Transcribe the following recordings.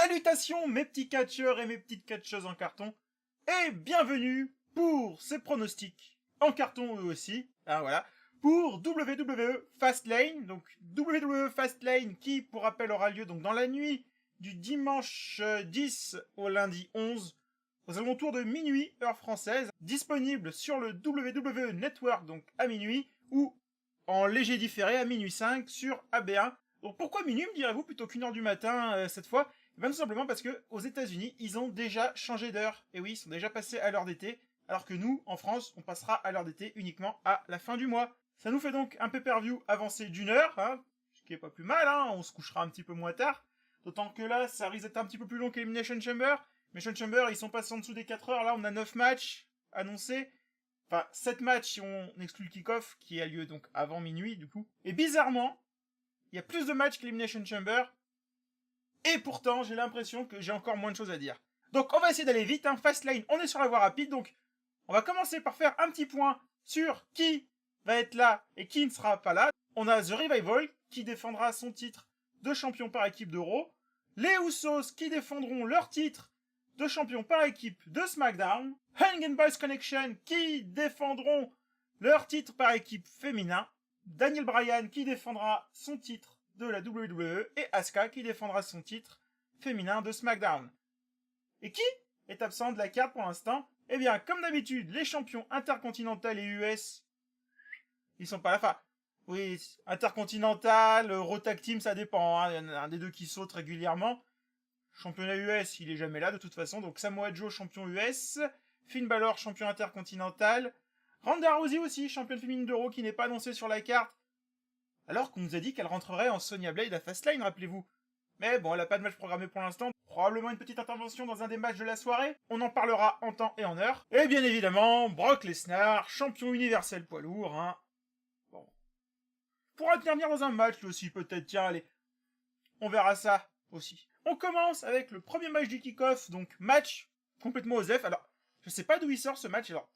Salutations mes petits catcheurs et mes petites catcheuses en carton, et bienvenue pour ces pronostics en carton eux aussi, voilà, pour WWE Fastlane, donc WWE Fastlane qui, pour rappel, aura lieu donc dans la nuit du dimanche 10 au lundi 11, aux alentours de minuit, heure française, disponible sur le WWE Network, donc à minuit, ou en léger différé à minuit 5 sur AB1. Donc pourquoi minuit, me direz-vous, plutôt qu'une heure du matin cette fois? Ben, tout simplement parce que aux États-Unis, ils ont déjà changé d'heure. Et oui, ils sont déjà passés à l'heure d'été, alors que nous, en France, on passera à l'heure d'été uniquement à la fin du mois. Ça nous fait donc un pay-per-view avancé d'une heure, ce qui est pas plus mal, on se couchera un petit peu moins tard. D'autant que là, ça risque d'être un petit peu plus long qu'Elimination Chamber. Elimination Chamber, ils sont passés en dessous des 4 heures, là on a 9 matchs annoncés. Enfin, 7 matchs si on exclut le kick-off, qui a lieu donc avant minuit, du coup. Et bizarrement, il y a plus de matchs qu'Elimination Chamber, et pourtant, j'ai l'impression que j'ai encore moins de choses à dire. Donc, on va essayer d'aller vite, Fastlane, on est sur la voie rapide, donc on va commencer par faire un petit point sur qui va être là et qui ne sera pas là. On a The Revival, qui défendra son titre de champion par équipe de Raw. Les Usos, qui défendront leur titre de champion par équipe de SmackDown. Hanging Boys Connection, qui défendront leur titre par équipe féminin. Daniel Bryan, qui défendra son titre de la WWE, et Asuka, qui défendra son titre féminin de SmackDown. Et qui est absent de la carte pour l'instant? Eh bien, comme d'habitude, les champions Intercontinental et US, ils sont pas là. Enfin, oui, Intercontinental, Raw Tag Team, ça dépend, il y en a un des deux qui saute régulièrement. Championnat US, il est jamais là de toute façon, donc Samoa Joe, champion US, Finn Balor, champion Intercontinental, Ronda Rousey aussi, championne féminine de Raw, qui n'est pas annoncée sur la carte, alors qu'on nous a dit qu'elle rentrerait en Sonya Blade à Fastlane, rappelez-vous. Mais bon, elle a pas de match programmé pour l'instant. Probablement une petite intervention dans un des matchs de la soirée. On en parlera en temps et en heure. Et bien évidemment, Brock Lesnar, champion universel poids lourd, Bon. Pourra intervenir dans un match, lui aussi, peut-être. Tiens, allez. On verra ça aussi. On commence avec le premier match du kick-off. Donc, match complètement osef. Alors, je sais pas d'où il sort ce match. Alors,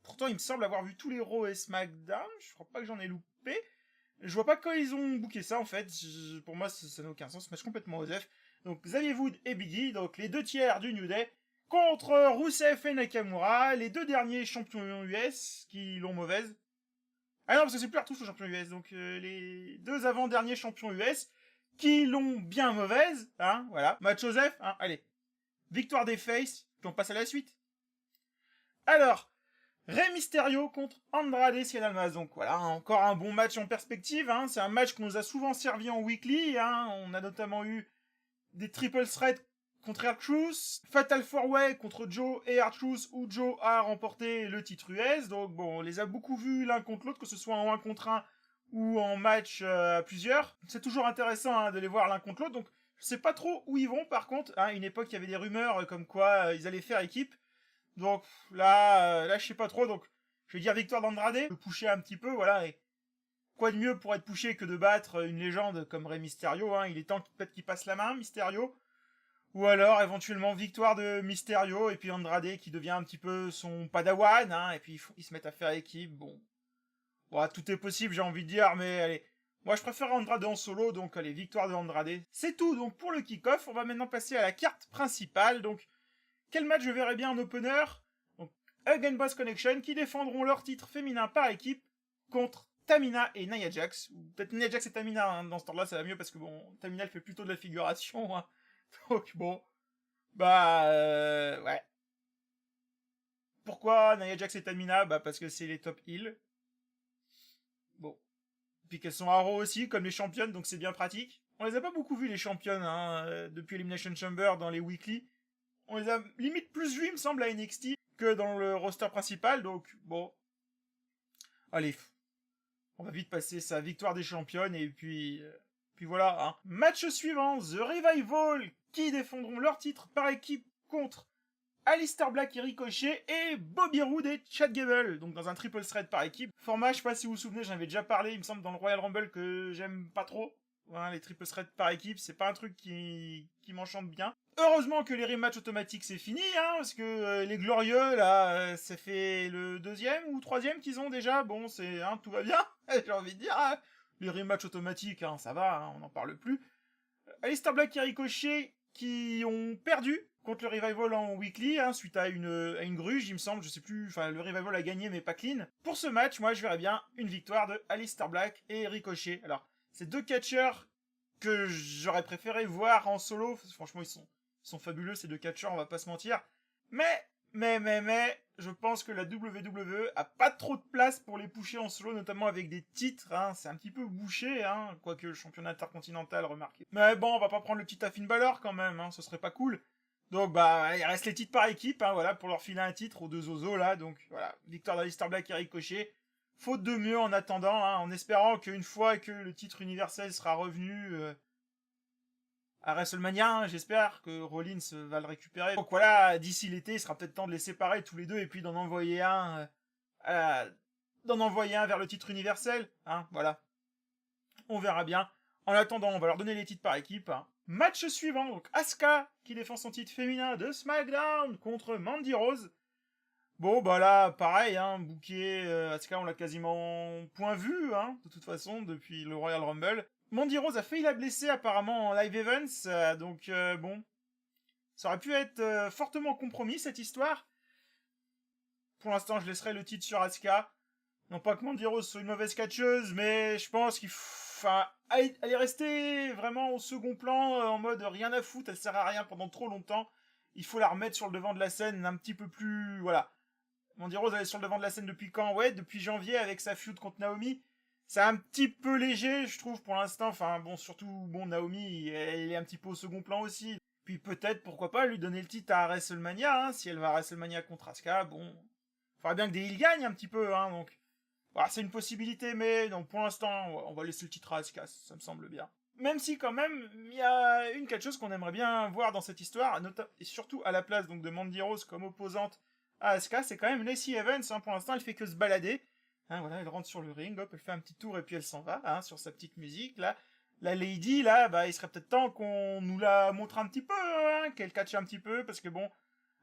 pourtant, il me semble avoir vu tous les Raw et SmackDown. Je crois pas que j'en ai loupé. Je vois pas quand ils ont booké ça, en fait. Pour moi, ça n'a aucun sens. Match complètement osef. Donc, Xavier Woods et Biggie, donc les deux tiers du New Day, contre Rusev et Nakamura, les deux derniers champions US qui l'ont mauvaise. Ah non, parce que c'est plus Artouche le champion US. Donc, les deux avant-derniers champions US qui l'ont bien mauvaise. Voilà. Match osef, allez. Victoire des Faces, puis on passe à la suite. Alors, Rey Mysterio contre Andrade Cien Almas. Donc voilà, encore un bon match en perspective. C'est un match qu'on nous a souvent servi en weekly. On a notamment eu des triple threats contre R-Truth, Fatal 4-Way contre Joe et R-Truth, où Joe a remporté le titre US. Donc bon, on les a beaucoup vus l'un contre l'autre, que ce soit en 1 contre 1 ou en match à plusieurs. C'est toujours intéressant de les voir l'un contre l'autre. Donc je sais pas trop où ils vont. Par contre, une époque, il y avait des rumeurs comme quoi ils allaient faire équipe. Donc là, je sais pas trop, donc je vais dire victoire d'Andrade, le pusher un petit peu, voilà, et quoi de mieux pour être pushé que de battre une légende comme Rey Mysterio, il est temps peut-être qu'il passe la main, Mysterio, ou alors éventuellement victoire de Mysterio, et puis Andrade qui devient un petit peu son padawan, et puis ils se mettent à faire équipe, bon, tout est possible, j'ai envie de dire, mais allez, moi je préfère Andrade en solo, donc allez, victoire de Andrade. C'est tout donc pour le kick-off, on va maintenant passer à la carte principale, donc quel match je verrais bien en opener? Donc, Hug Boss Connection qui défendront leur titre féminin par équipe contre Tamina et Nia Jax. Ou peut-être Nia Jax et Tamina, dans ce temps-là, ça va mieux parce que bon, Tamina elle fait plutôt de la figuration. Donc bon, ouais. Pourquoi Nia Jax et Tamina? Parce que c'est les top heels. Bon. Puis qu'elles sont à Raw aussi, comme les championnes, donc c'est bien pratique. On les a pas beaucoup vus les championnes, depuis Elimination Chamber dans les weekly. On les a limite plus vus, il me semble, à NXT que dans le roster principal, donc bon. Allez, on va vite passer sa victoire des championnes, et puis voilà. Match suivant, The Revival, qui défendront leur titre par équipe contre Aleister Black et Ricochet, et Bobby Roode et Chad Gable, donc dans un triple threat par équipe. Format, je sais pas si vous vous souvenez, j'en avais déjà parlé, il me semble, dans le Royal Rumble, que j'aime pas trop. Les triple threats par équipe, c'est pas un truc qui m'enchante bien. Heureusement que les rematchs automatiques c'est fini, parce que les glorieux, là, ça fait le 2e ou 3e qu'ils ont déjà, bon, c'est, tout va bien, j'ai envie de dire, les rematchs automatiques, ça va, on n'en parle plus. Aleister Black et Ricochet, qui ont perdu contre le Revival en weekly, hein, suite à une gruge, il me semble, je sais plus, enfin le Revival a gagné mais pas clean. Pour ce match, moi je verrais bien une victoire de Aleister Black et Ricochet. Alors, c'est deux catcheurs que j'aurais préféré voir en solo, franchement ils sont fabuleux ces deux catcheurs, on va pas se mentir. Mais, je pense que la WWE a pas trop de place pour les pusher en solo, notamment avec des titres, hein. C'est un petit peu bouché, hein, quoique le championnat intercontinental, remarqué. Mais bon, on va pas prendre le titre à Finn Balor quand même, hein, ce serait pas cool. Donc bah, il reste les titres par équipe, hein, voilà, pour leur filer un titre aux deux osos là, donc voilà, victoire d'Aleister Black et Ricochet. Faute de mieux en attendant, hein, en espérant qu'une fois que le titre universel sera revenu à WrestleMania, hein, j'espère que Rollins va le récupérer. Donc voilà, d'ici l'été, il sera peut-être temps de les séparer tous les deux et puis d'en envoyer un vers le titre universel, hein, voilà. On verra bien. En attendant, on va leur donner les titres par équipe, hein. Match suivant, donc Asuka qui défend son titre féminin de SmackDown contre Mandy Rose. Bon, bah là, pareil, hein, booké, Asuka, on l'a quasiment point vu, hein, de toute façon, depuis le Royal Rumble. Mandy Rose a failli la blesser, apparemment, en live events, donc, bon. Ça aurait pu être fortement compromis, cette histoire. Pour l'instant, je laisserai le titre sur Asuka. Non pas que Mandy Rose soit une mauvaise catcheuse, mais je pense qu'il faut... Enfin, elle est restée vraiment au second plan, en mode rien à foutre, elle sert à rien pendant trop longtemps. Il faut la remettre sur le devant de la scène un petit peu plus... Voilà. Mandy Rose, elle est sur le devant de la scène depuis quand? Ouais, depuis janvier, avec sa feud contre Naomi. C'est un petit peu léger, je trouve, pour l'instant. Enfin, bon, surtout, bon, Naomi, elle est un petit peu au second plan aussi. Puis peut-être, pourquoi pas, lui donner le titre à WrestleMania, hein, si elle va à WrestleMania contre Asuka, bon... Faudrait bien que des heels gagnent un petit peu, hein, donc... Voilà, c'est une possibilité, mais donc pour l'instant, on va laisser le titre à Asuka, ça me semble bien. Même si quand même, il y a quelque chose qu'on aimerait bien voir dans cette histoire, et surtout à la place donc de Mandy Rose comme opposante à Asuka, c'est quand même Lacey Evans, hein, pour l'instant elle fait que se balader. Hein, voilà, elle rentre sur le ring, hop, elle fait un petit tour et puis elle s'en va, hein, sur sa petite musique, là. La lady, là, bah, il serait peut-être temps qu'on nous la montre un petit peu, hein, qu'elle catche un petit peu, parce que bon,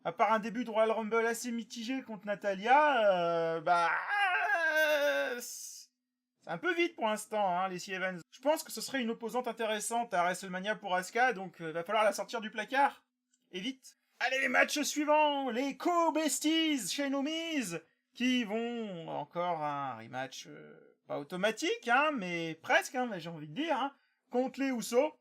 à part un début de Royal Rumble assez mitigé contre Natalia, bah... C'est un peu vite pour l'instant, hein, Lacey Evans. Je pense que ce serait une opposante intéressante à WrestleMania pour Asuka, donc va falloir la sortir du placard. Et vite. Allez, les matchs suivants, les Co-Besties chez No Miz, qui vont encore un rematch pas automatique, hein, mais presque, hein, j'ai envie de dire, hein, contre les Usos.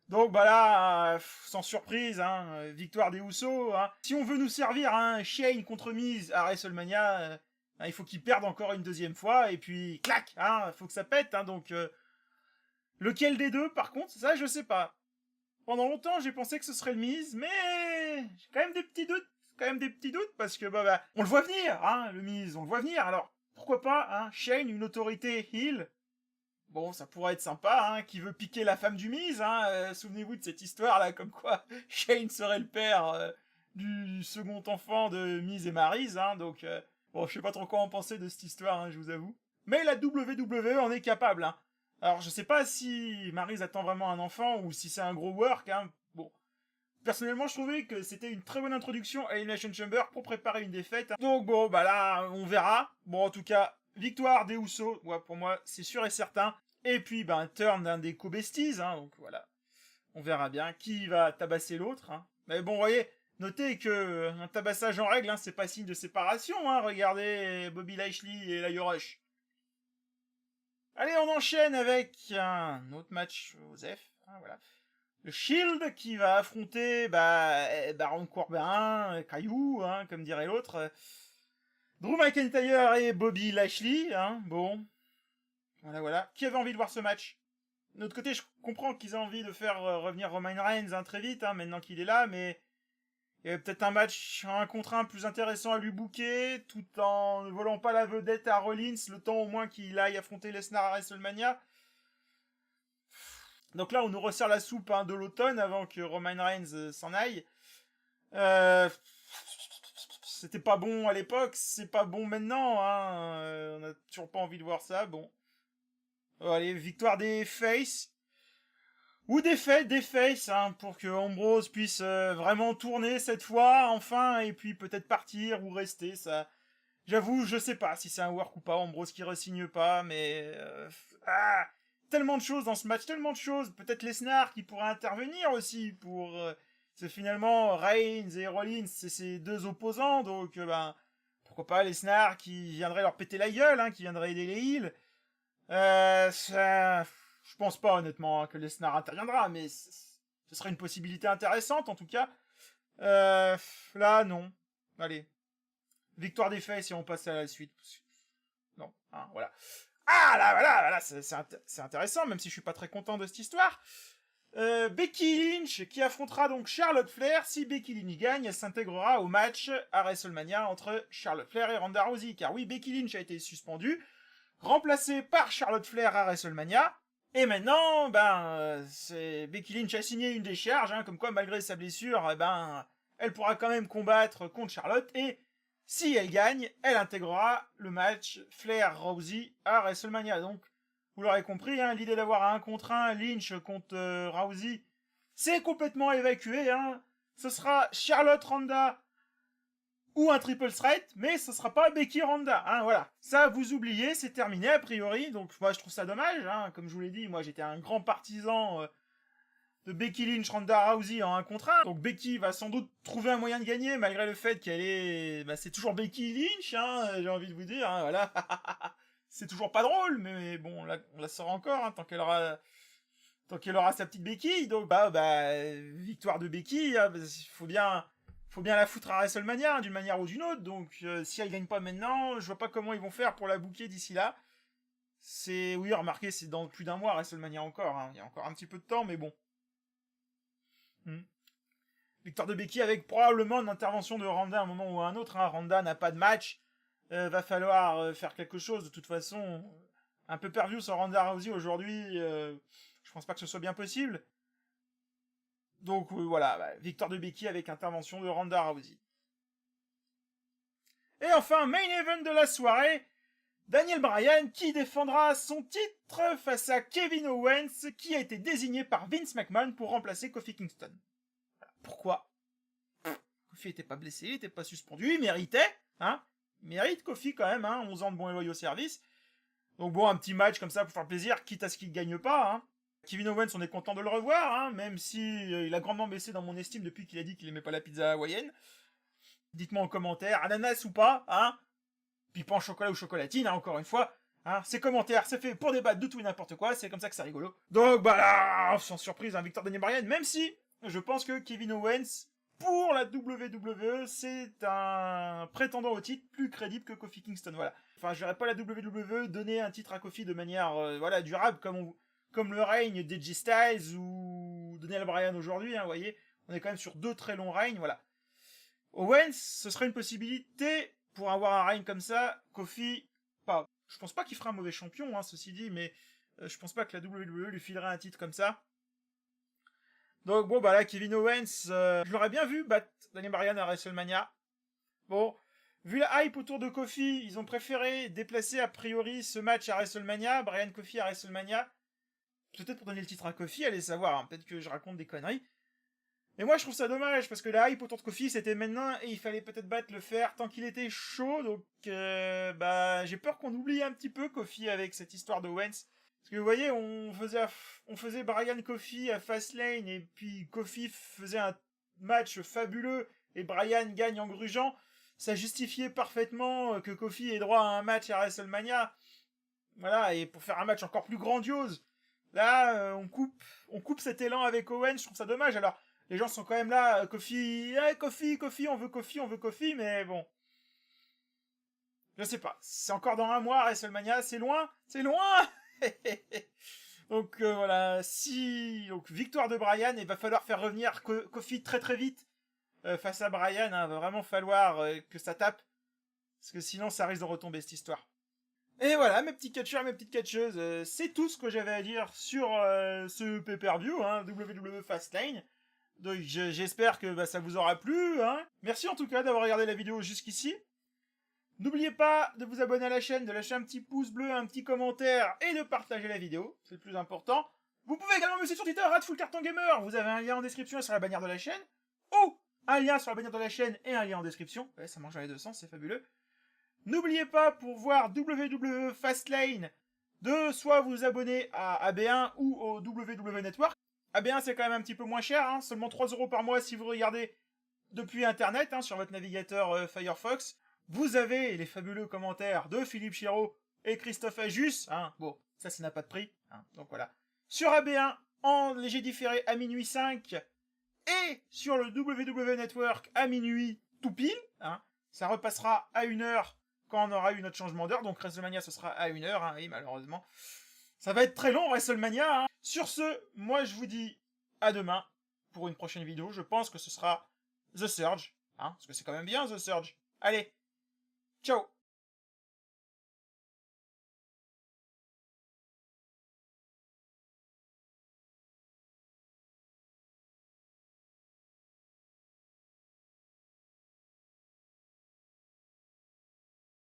Donc bah là, sans surprise, hein, victoire des Usos. Hein. Si on veut nous servir un Shane contre Miz à WrestleMania, il faut qu'il perde encore une deuxième fois, et puis clac, hein, faut que ça pète, hein, donc lequel des deux, par contre, ça je sais pas. Pendant longtemps, j'ai pensé que ce serait le Miz, mais j'ai quand même des petits doutes, parce que bah on le voit venir, hein, le Miz, on le voit venir. Alors pourquoi pas, hein, Shane, une autorité heel. Bon, ça pourrait être sympa, hein, qui veut piquer la femme du Miz, hein, souvenez-vous de cette histoire-là, comme quoi Shane serait le père du second enfant de Miz et Maryse, hein, donc, bon, je sais pas trop quoi en penser de cette histoire, hein, je vous avoue. Mais la WWE en est capable, hein. Alors, je sais pas si Maryse attend vraiment un enfant, ou si c'est un gros work, hein, bon. Personnellement, je trouvais que c'était une très bonne introduction à Elimination Chamber pour préparer une défaite. Donc bon, bah là, on verra. Bon, en tout cas, victoire des Usos, ouais, pour moi, c'est sûr et certain. Et puis, ben, turn d'un des co-besties, hein, donc voilà. On verra bien qui va tabasser l'autre, hein. Mais bon, vous voyez, notez que un tabassage en règle, hein, c'est pas signe de séparation, hein. Regardez Bobby Lashley et Lio Rush. Allez, on enchaîne avec un autre match aux F, hein, voilà. Le Shield qui va affronter Baron Corbin, Caillou, hein, comme dirait l'autre. Drew McIntyre et Bobby Lashley, hein, bon. Voilà. Qui avait envie de voir ce match? De l'autre côté, je comprends qu'ils aient envie de faire revenir Roman Reigns, hein, très vite, hein, maintenant qu'il est là, mais il y avait peut-être un match un contre un plus intéressant à lui booker, tout en ne volant pas la vedette à Rollins, le temps au moins qu'il aille affronter Lesnar à WrestleMania. Donc là, on nous resserre la soupe, hein, de l'automne avant que Roman Reigns s'en aille. C'était pas bon à l'époque, c'est pas bon maintenant, hein. On a toujours pas envie de voir ça, bon. Allez, victoire des Face. Ou des Face, hein, pour que Ambrose puisse vraiment tourner cette fois, enfin, et puis peut-être partir ou rester, ça... J'avoue, je sais pas si c'est un work ou pas, Ambrose qui re-signe pas, mais... tellement de choses dans ce match, tellement de choses. Peut-être Lesnar qui pourrait intervenir aussi pour... c'est finalement Reigns et Rollins, c'est ses deux opposants, donc ben... Pourquoi pas Lesnar qui viendrait leur péter la gueule, hein, qui viendrait aider les heels. Je pense pas honnêtement hein, que Lesnar interviendra, mais ce serait une possibilité intéressante en tout cas. Là, non. Allez. Victoire des faits si on passe à la suite. Non, hein, voilà. Ah là, voilà, c'est intéressant, même si je suis pas très content de cette histoire. Becky Lynch qui affrontera donc Charlotte Flair. Si Becky Lynch gagne, elle s'intégrera au match à WrestleMania entre Charlotte Flair et Ronda Rousey. Car oui, Becky Lynch a été suspendue, remplacée par Charlotte Flair à WrestleMania. Et maintenant, Becky Lynch a signé une décharge, hein, comme quoi malgré sa blessure, elle pourra quand même combattre contre Charlotte. Et si elle gagne, elle intégrera le match Flair-Rousey à WrestleMania. Donc, vous l'aurez compris, hein, l'idée d'avoir un contre un Lynch contre Rousey, c'est complètement évacué. Hein. Ce sera Charlotte-Ronda ou un triple threat, mais ce sera pas Becky-Ronda. Hein, voilà. Ça, vous oubliez, c'est terminé a priori. Donc, moi, je trouve ça dommage. Hein. Comme je vous l'ai dit, moi, j'étais un grand partisan de Becky Lynch, Ronda Rousey en 1 contre 1. Donc Becky va sans doute trouver un moyen de gagner, malgré le fait qu'elle est... c'est toujours Becky Lynch, hein, j'ai envie de vous dire, hein, voilà. C'est toujours pas drôle, mais bon, on la sort encore, hein, tant qu'elle aura sa petite Becky. Donc, victoire de Becky, hein, faut bien la foutre à WrestleMania, hein, d'une manière ou d'une autre. Donc, si elle gagne pas maintenant, je vois pas comment ils vont faire pour la booker d'ici là. Oui, remarquez, c'est dans plus d'un mois WrestleMania encore, hein. Il y a encore un petit peu de temps, mais bon. Victoire de Becky avec probablement une intervention de Ronda à un moment ou à un autre. Hein. Ronda n'a pas de match. Va falloir faire quelque chose. De toute façon, un peu perdu sur Ronda Rousey aujourd'hui. Je pense pas que ce soit bien possible. Donc voilà, victoire de Becky avec intervention de Ronda Rousey. Et enfin, main event de la soirée. Daniel Bryan qui défendra son titre face à Kevin Owens qui a été désigné par Vince McMahon pour remplacer Kofi Kingston. Pourquoi ? Kofi était pas blessé, il était pas suspendu, il méritait, hein. Il mérite Kofi quand même, hein, 11 ans de bons et loyaux services. Donc bon, un petit match comme ça pour faire plaisir, quitte à ce qu'il gagne pas, hein. Kevin Owens, on est content de le revoir, hein, même si il a grandement baissé dans mon estime depuis qu'il a dit qu'il aimait pas la pizza hawaïenne. Dites-moi en commentaire, ananas ou pas, hein. Pipan chocolat ou chocolatine, hein, encore une fois. Hein, ces commentaires, c'est fait pour débattre de tout et n'importe quoi, c'est comme ça que c'est rigolo. Donc là, sans surprise, victoire de Daniel Bryan, même si je pense que Kevin Owens, pour la WWE, c'est un prétendant au titre plus crédible que Kofi Kingston, voilà. Enfin, je verrais pas la WWE donner un titre à Kofi de manière durable, comme le règne d'Edge Styles ou Daniel Bryan aujourd'hui, hein, vous voyez. On est quand même sur 2 très longs règnes, voilà. Owens, ce serait une possibilité pour avoir un règne comme ça. Kofi, pas. Je pense pas qu'il fera un mauvais champion, hein, ceci dit, mais je pense pas que la WWE lui filerait un titre comme ça. Donc bon, là, Kevin Owens, je l'aurais bien vu battre Daniel Bryan à WrestleMania. Bon, vu la hype autour de Kofi, ils ont préféré déplacer a priori ce match à WrestleMania, Bryan Kofi à WrestleMania. Peut-être pour donner le titre à Kofi, allez savoir, hein, peut-être que je raconte des conneries. Mais moi je trouve ça dommage, parce que la hype autour de Kofi c'était maintenant, et il fallait peut-être battre le fer tant qu'il était chaud, donc j'ai peur qu'on oublie un petit peu Kofi avec cette histoire de Owens. Parce que vous voyez, on faisait Bryan Kofi à Fastlane, et puis Kofi faisait un match fabuleux, et Bryan gagne en grugeant. Ça justifiait parfaitement que Kofi ait droit à un match à WrestleMania. Voilà, et pour faire un match encore plus grandiose. Là, on coupe cet élan avec Owens, je trouve ça dommage. Alors, les gens sont quand même là, Kofi, on veut Kofi, mais bon. Je sais pas, c'est encore dans un mois, WrestleMania, c'est loin. Donc voilà, donc victoire de Bryan, il va falloir faire revenir Kofi très très vite face à Bryan, hein, va vraiment falloir que ça tape, parce que sinon ça risque de retomber cette histoire. Et voilà, mes petits catcheurs, mes petites catcheuses, c'est tout ce que j'avais à dire sur ce pay-per-view, hein, WWE Fastlane. Donc j'espère que ça vous aura plu, hein. Merci en tout cas d'avoir regardé la vidéo jusqu'ici. N'oubliez pas de vous abonner à la chaîne, de lâcher un petit pouce bleu, un petit commentaire et de partager la vidéo, c'est le plus important. Vous pouvez également me suivre sur Twitter, @fullcartongamer, vous avez un lien en description et sur la bannière de la chaîne, ou un lien sur la bannière de la chaîne et un lien en description. Ouais, ça marche dans les deux sens, c'est fabuleux. N'oubliez pas, pour voir WWE Fastlane de soit vous abonner à AB1 ou au WW Network. AB1 c'est quand même un petit peu moins cher, hein, seulement 3 € par mois si vous regardez depuis internet, hein, sur votre navigateur Firefox. Vous avez les fabuleux commentaires de Philippe Chiraud et Christophe Ajus, hein, bon, ça n'a pas de prix, hein, donc voilà. Sur AB1, en léger différé à minuit 5, et sur le WW Network à minuit tout pile, hein, ça repassera à 1h quand on aura eu notre changement d'heure, donc WrestleMania ce sera à 1h, hein, oui, malheureusement. Ça va être très long, WrestleMania, hein. Sur ce, moi je vous dis à demain pour une prochaine vidéo, je pense que ce sera The Surge, hein, parce que c'est quand même bien The Surge. Allez, ciao!